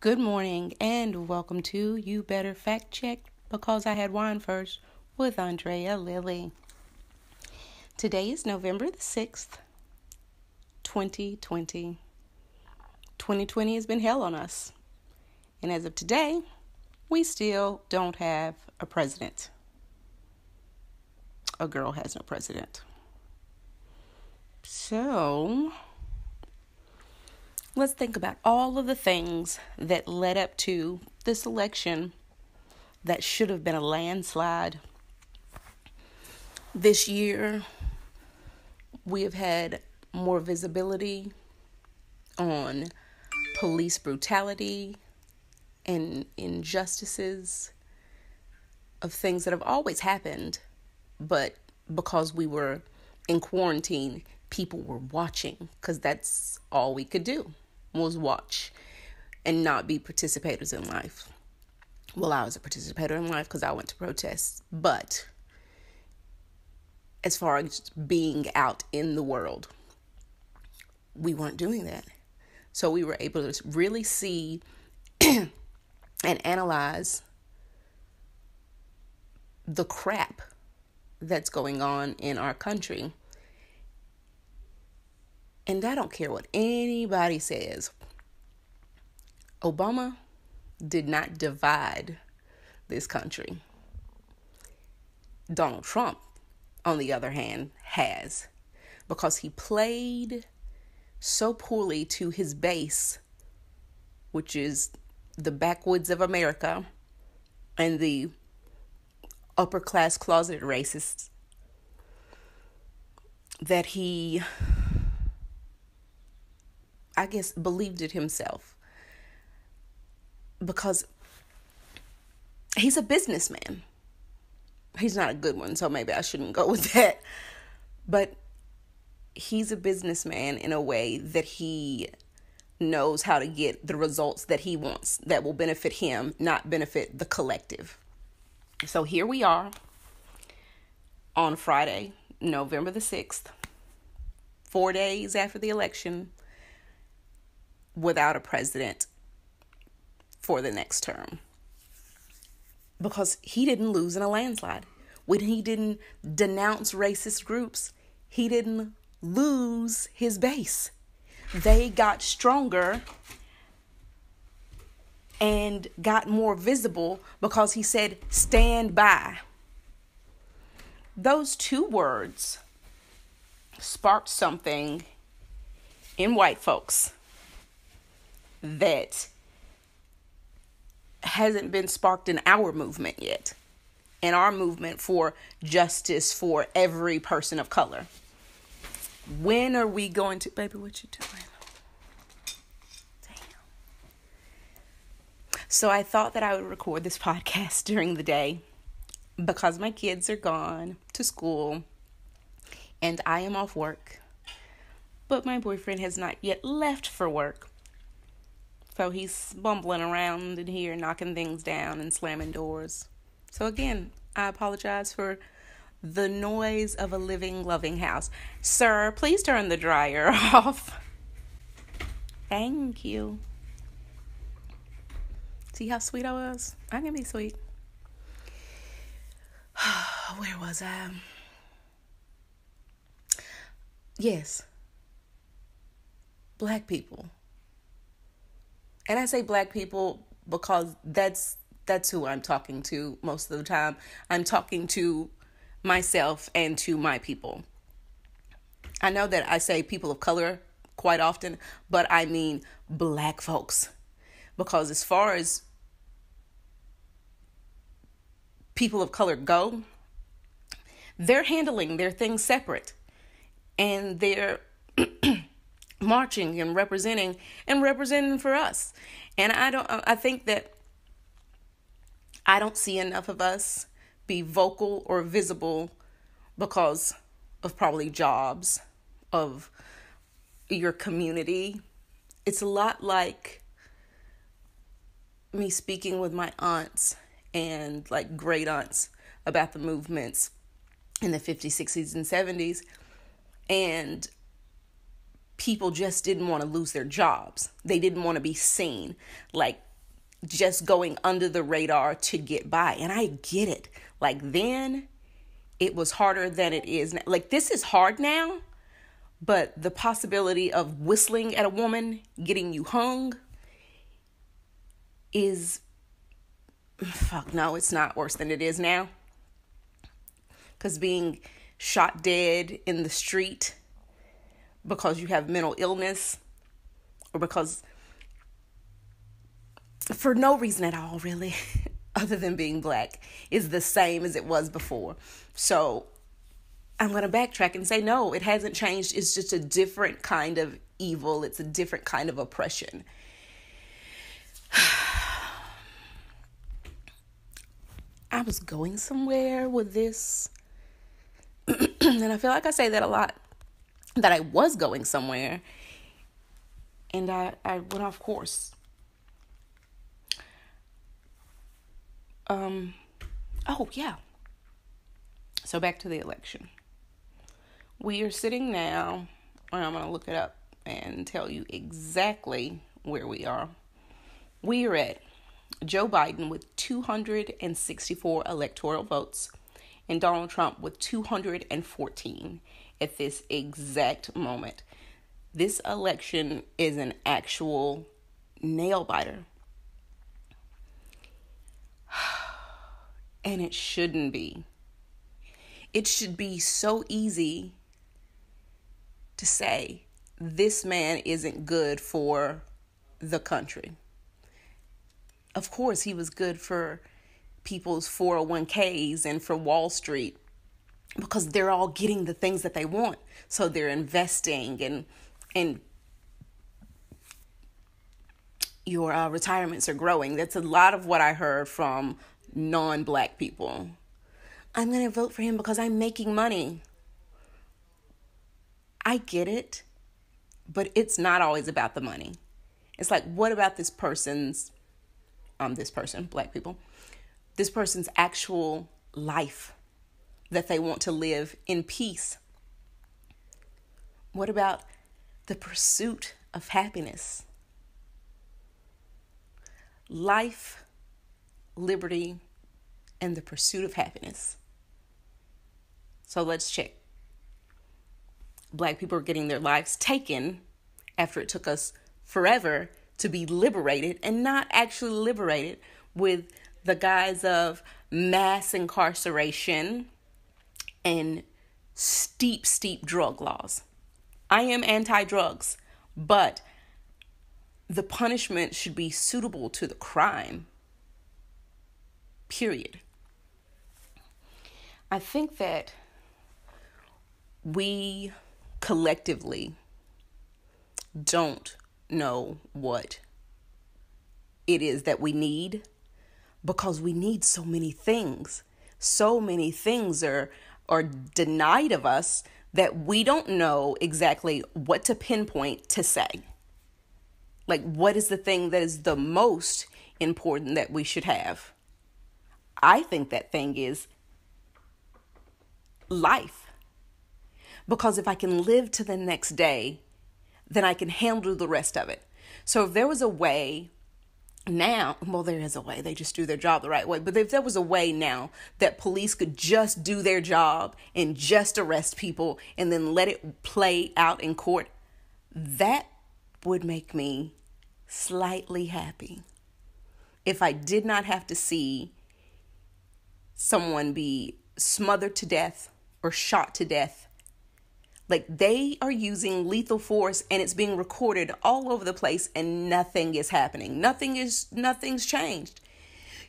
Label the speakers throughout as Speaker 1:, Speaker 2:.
Speaker 1: Good morning and welcome to You Better Fact Check Because I Had Wine First with Aandrea Lilly. Today is November the 6th, 2020. 2020 has been hell on us. And as of today, we still don't have a president. A girl has no president. So, let's think about all of the things that led up to this election that should have been a landslide. This year, we have had more visibility on police brutality and injustices of things that have always happened, but because we were in quarantine, people were watching because that's all we could do was watch and not be participators in life. Well, I was a participator in life because I went to protests, but as far as being out in the world, we weren't doing that. So we were able to really see and analyze the crap that's going on in our country. And I don't care what anybody says. Obama did not divide this country. Donald Trump, on the other hand, has. Because he played so poorly to his base, which is the backwoods of America and the upper class closeted racists, that he, I guess, believed it himself. Because he's a businessman. He's not a good one, so maybe I shouldn't go with that. But he's a businessman in a way that he knows how to get the results that he wants that will benefit him, not benefit the collective. So here we are on Friday, November the 6th, 4 days after the election, without a president for the next term. Because he didn't lose in a landslide. When he didn't denounce racist groups, he didn't lose his base. They got stronger and got more visible because he said, stand by. Those two words sparked something in white folks that hasn't been sparked in our movement yet. In our movement for justice for every person of color. When are we going to... Baby, what you doing? Damn. So I thought that I would record this podcast during the day because my kids are gone to school and I am off work. But my boyfriend has not yet left for work. So he's bumbling around in here, knocking things down and slamming doors. So again, I apologize for the noise of a living, loving house. Sir, please turn the dryer off. Thank you. See how sweet I was? I can be sweet. Where was I? Yes. Black people. And I say black people because that's who I'm talking to most of the time. I'm talking to myself and to my people. I know that I say people of color quite often, but I mean black folks. Because as far as people of color go, they're handling their things separate. And they're marching and representing for us. And I think that I don't see enough of us be vocal or visible because of probably jobs, of your community. It's a lot like me speaking with my aunts and like great aunts about the movements in the 50s, 60s, and 70s. And people just didn't want to lose their jobs. They didn't want to be seen. Like just going under the radar to get by. And I get it. Like, then it was harder than it is now. Like, this is hard now, but the possibility of whistling at a woman, getting you hung, is, fuck no, it's not worse than it is now. Because being shot dead in the street because you have mental illness, or because, for no reason at all, really, other than being black, is the same as it was before. So I'm going to backtrack and say, no, it hasn't changed. It's just a different kind of evil. It's a different kind of oppression. I was going somewhere with this, and I feel like I say that a lot, that I was going somewhere, and I went off course. Oh, yeah. So back to the election. We are sitting now, and I'm going to look it up and tell you exactly where we are. We are at Joe Biden with 264 electoral votes and Donald Trump with 214 at this exact moment. This election is an actual nail biter. And it shouldn't be. It should be so easy to say, this man isn't good for the country. Of course, he was good for people's 401ks and for Wall Street, because they're all getting the things that they want. So they're investing, and your retirements are growing. That's a lot of what I heard from non-black people. I'm going to vote for him because I'm making money. I get it, but it's not always about the money. It's like, what about this person's, black people, this person's actual life that they want to live in peace? What about the pursuit of happiness? Life, liberty, and the pursuit of happiness. So let's check. Black people are getting their lives taken after it took us forever to be liberated, and not actually liberated, with the guise of mass incarceration and steep drug laws. I am anti-drugs, but the punishment should be suitable to the crime. Period. I think that we collectively don't know what it is that we need, because we need so many things. So many things are denied of us that we don't know exactly what to pinpoint to say. Like, what is the thing that is the most important that we should have? I think that thing is life. Because if I can live to the next day, then I can handle the rest of it. So if there was a way now, well, there is a way, they just do their job the right way. But if there was a way now that police could just do their job and just arrest people and then let it play out in court, that would make me slightly happy. If I did not have to see someone be smothered to death or shot to death. Like, they are using lethal force and it's being recorded all over the place and nothing is happening. Nothing's changed.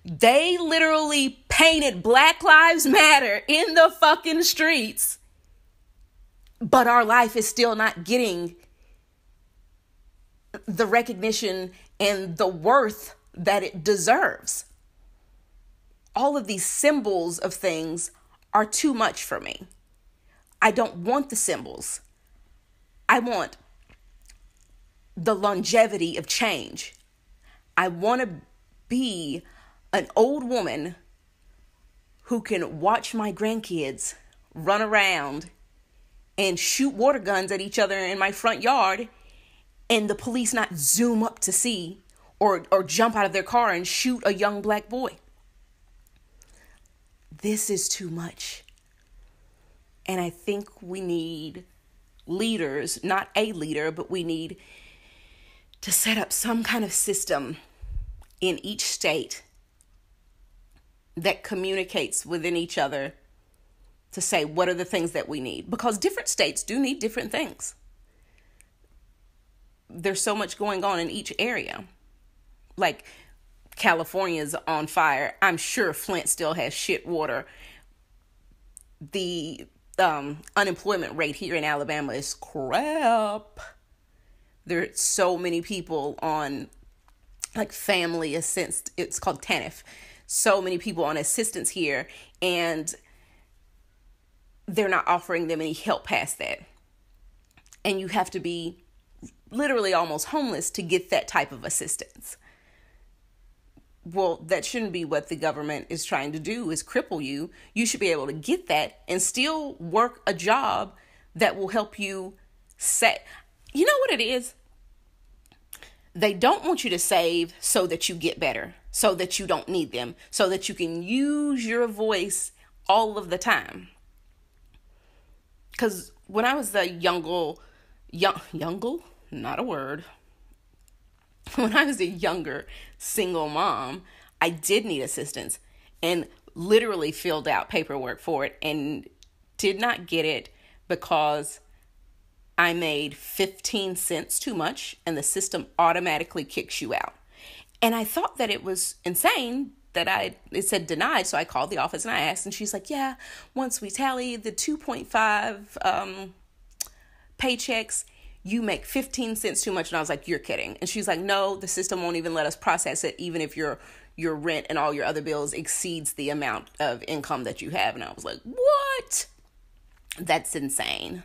Speaker 1: They literally painted Black Lives Matter in the fucking streets, but our life is still not getting the recognition and the worth that it deserves. All of these symbols of things are too much for me. I don't want the symbols. I want the longevity of change. I want to be an old woman who can watch my grandkids run around and shoot water guns at each other in my front yard, and the police not zoom up to see or jump out of their car and shoot a young black boy. This is too much. And I think we need leaders, not a leader, but we need to set up some kind of system in each state that communicates within each other to say what are the things that we need. Because different states do need different things. There's so much going on in each area. Like California's on fire. I'm sure Flint still has shit water. The unemployment rate here in Alabama is crap. There's so many people on like family assistance. It's called TANF. So many people on assistance here, and they're not offering them any help past that. And you have to be literally almost homeless to get that type of assistance. Well, that shouldn't be what the government is trying to do, is cripple you. You should be able to get that and still work a job that will help you set. You know what it is? They don't want you to save so that you get better, so that you don't need them, so that you can use your voice all of the time. Because when I was a youngle, not a word. When I was a younger single mom, I did need assistance and literally filled out paperwork for it and did not get it because I made 15 cents too much and the system automatically kicks you out. And I thought that it was insane that it said denied. So I called the office and I asked, and she's like, yeah, once we tally the 2.5 paychecks, you make 15 cents too much. And I was like, you're kidding. And she's like, no, the system won't even let us process it, even if your rent and all your other bills exceeds the amount of income that you have. And I was like, what? That's insane.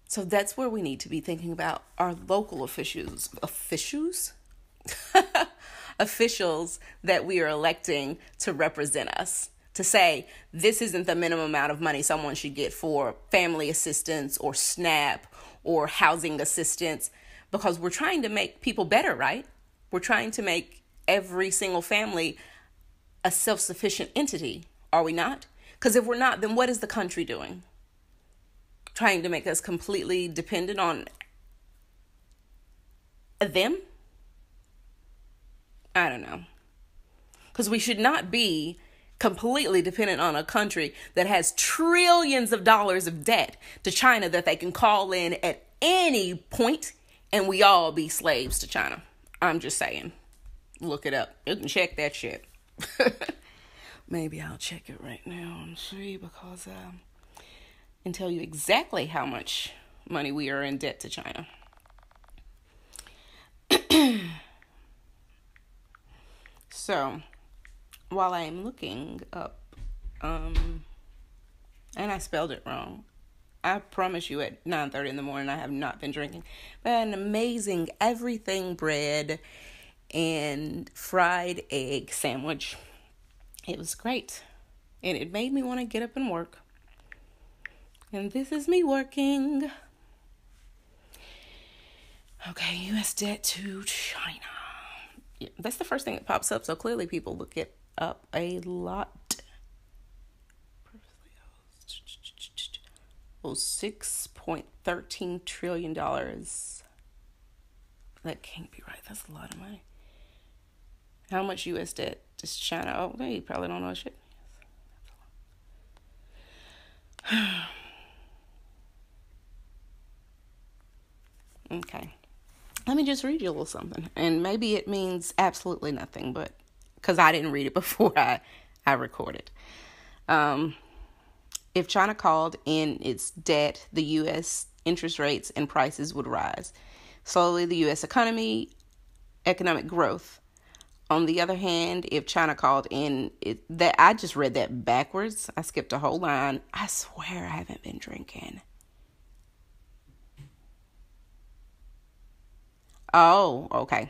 Speaker 1: So that's where we need to be thinking about our local officials that we are electing to represent us. To say, this isn't the minimum amount of money someone should get for family assistance or SNAP or housing assistance, because we're trying to make people better, right? We're trying to make every single family a self-sufficient entity, are we not? Because if we're not, then what is the country doing? Trying to make us completely dependent on them? I don't know. Because we should not be completely dependent on a country that has trillions of dollars of debt to China that they can call in at any point and we all be slaves to China. I'm just saying. Look it up. You can check that shit. Maybe I'll check it right now and see, because and tell you exactly how much money we are in debt to China. So, while I am looking up, and I spelled it wrong, I promise you at 9:30 in the morning I have not been drinking, but I had an amazing everything bread and fried egg sandwich. It was great, and it made me want to get up and work. And this is me working. Okay, U.S. debt to China. Yeah, that's the first thing that pops up, so clearly people look it up a lot. Oh, $6.13 trillion. That can't be right. That's a lot of money. How much U.S. debt does China owe? They probably don't know shit. Okay. Let me just read you a little something. And maybe it means absolutely nothing, but because I didn't read it before I recorded. If China called in its debt, the U.S. interest rates and prices would rise. Slowly, the U.S. economic growth. On the other hand, if China called in that, I just read that backwards. I skipped a whole line. I swear I haven't been drinking. Oh, okay.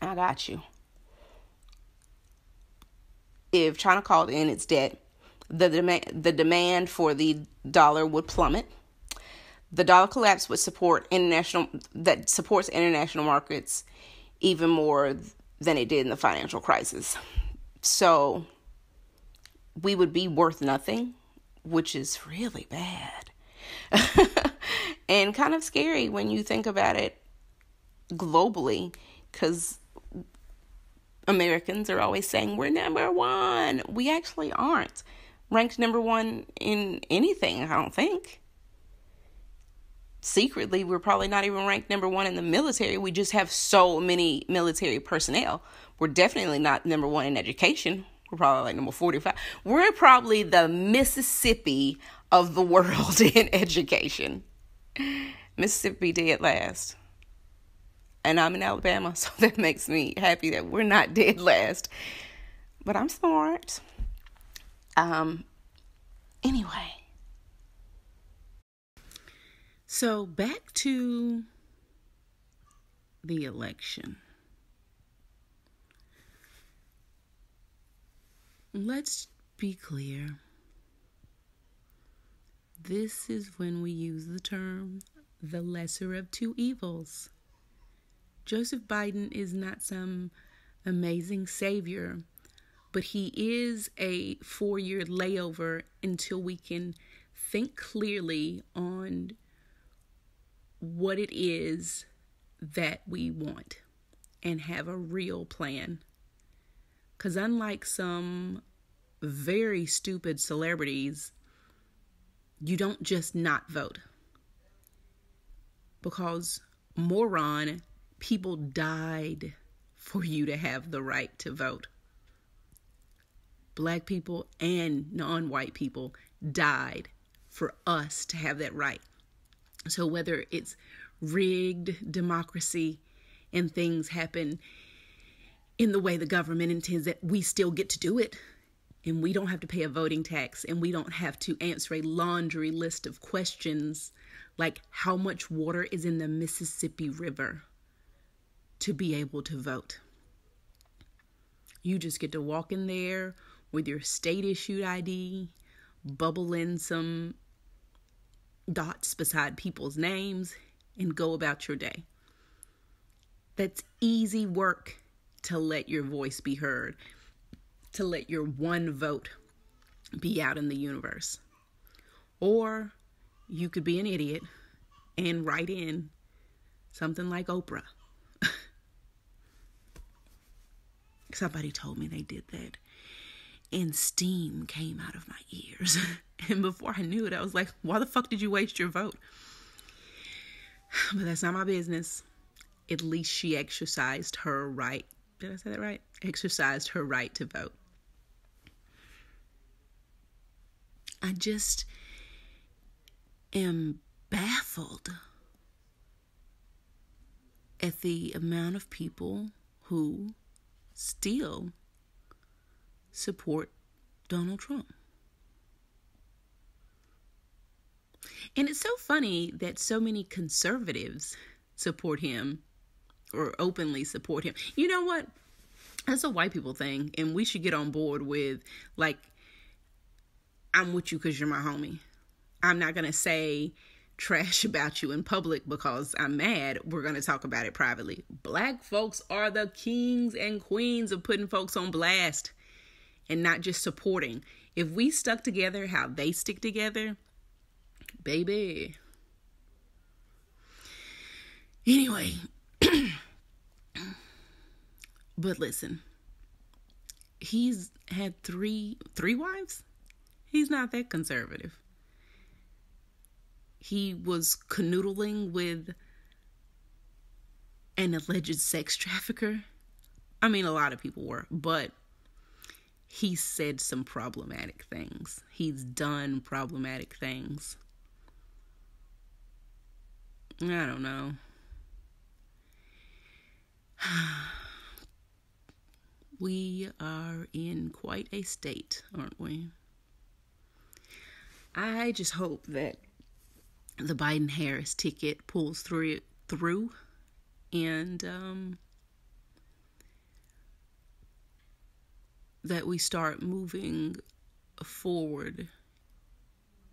Speaker 1: I got you. If China called in its debt, the demand for the dollar would plummet. The dollar collapse would supports international markets. even more than it did in the financial crisis. So we would be worth nothing, which is really bad and kind of scary when you think about it globally, because Americans are always saying we're number one. We actually aren't ranked number one in anything, I don't think. Secretly, we're probably not even ranked number one in the military. We just have so many military personnel. We're definitely not number one in education. We're probably like number 45. We're probably the Mississippi of the world in education. Mississippi dead last. And I'm in Alabama, so that makes me happy that we're not dead last. But I'm smart. Anyway. So back to the election. Let's be clear. This is when we use the term the lesser of two evils. Joseph Biden is not some amazing savior, but he is a 4-year layover until we can think clearly on what it is that we want and have a real plan. Because unlike some very stupid celebrities, you don't just not vote. Because, moron, people died for you to have the right to vote. Black people and non-white people died for us to have that right. So whether it's rigged democracy and things happen in the way the government intends, that we still get to do it, and we don't have to pay a voting tax, and we don't have to answer a laundry list of questions like how much water is in the Mississippi River to be able to vote. You just get to walk in there with your state-issued ID, bubble in some dots beside people's names, and go about your day. That's easy work to let your voice be heard, to let your one vote be out in the universe. Or you could be an idiot and write in something like Oprah. Somebody told me they did that, and steam came out of my ears. And before I knew it, I was like, why the fuck did you waste your vote? But that's not my business. At least she exercised her right. Did I say that right? Exercised her right to vote. I just am baffled at the amount of people who still support Donald Trump. And it's so funny that so many conservatives support him or openly support him. You know what? That's a white people thing, and we should get on board with, like, I'm with you because you're my homie. I'm not going to say trash about you in public because I'm mad. We're going to talk about it privately. Black folks are the kings and queens of putting folks on blast and not just supporting. If we stuck together how they stick together, baby. Anyway, but listen, he's had three wives. He's not that conservative. He was canoodling with an alleged sex trafficker. I mean, a lot of people were, but he said some problematic things. He's done problematic things. I don't know. We are in quite a state, aren't we? I just hope that the Biden-Harris ticket pulls through and that we start moving forward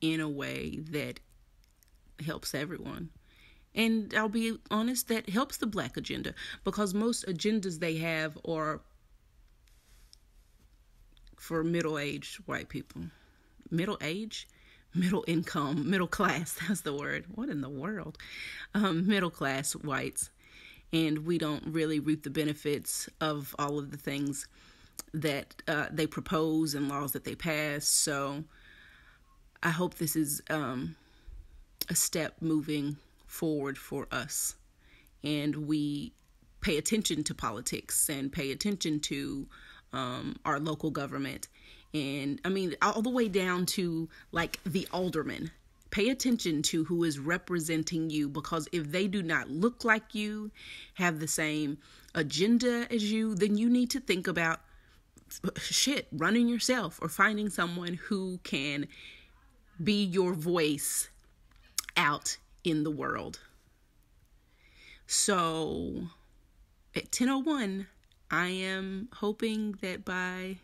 Speaker 1: in a way that helps everyone. And I'll be honest, that helps the Black agenda, because most agendas they have are for middle-aged white people. Middle age? Middle income, middle class, that's the word. What in the world? Middle class whites. And we don't really reap the benefits of all of the things that they propose and laws that they pass. So I hope this is a step moving forward for us, and we pay attention to politics and pay attention to our local government. And I mean, all the way down to like the alderman. Pay attention to who is representing you, because if they do not look like you, have the same agenda as you, then you need to think about running yourself, or finding someone who can be your voice out in the world. So at 10:01, I am hoping that by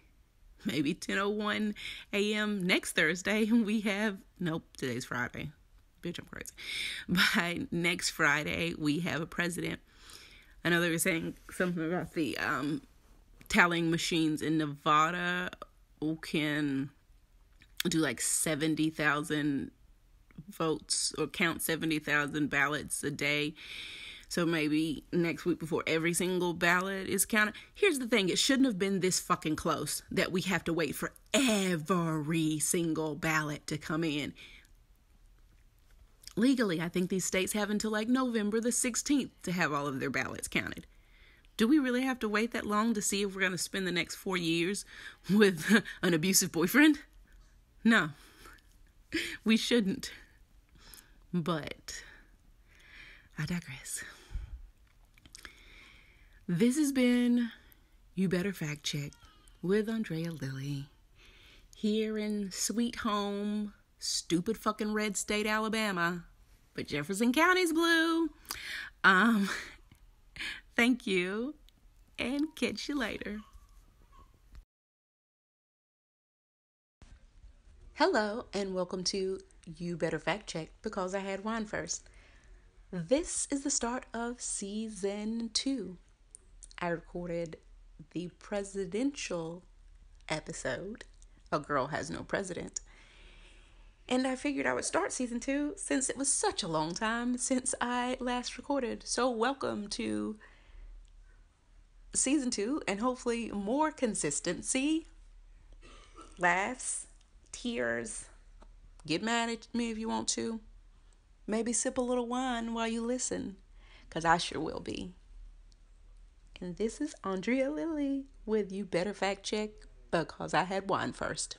Speaker 1: maybe 10:01 a.m. next Thursday, we have, nope, today's Friday. Bitch, I'm crazy. By next Friday, we have a president. I know they were saying something about the tallying machines in Nevada can do like 70,000 votes, or count 70,000 ballots a day. So maybe next week, before every single ballot is counted. Here's the thing. It shouldn't have been this fucking close that we have to wait for every single ballot to come in. Legally, I think these states have until like November the 16th to have all of their ballots counted. Do we really have to wait that long to see if we're going to spend the next 4 years with an abusive boyfriend? No, we shouldn't. But I digress. This has been You Better Fact Check with Aandrea Lilly, here in sweet home, stupid fucking red state, Alabama, but Jefferson County's blue. Thank you, and catch you later. Hello, and welcome to You Better Fact Check, because I had wine first. This is the start of season 2. I recorded the presidential episode, A Girl Has No President. And I figured I would start season 2 since it was such a long time since I last recorded. So welcome to season 2, and hopefully more consistency, laughs, tears. Get mad at me if you want to. Maybe sip a little wine while you listen, because I sure will be. And this is Aandrea Lilly with You Better Fact Check, because I had wine first.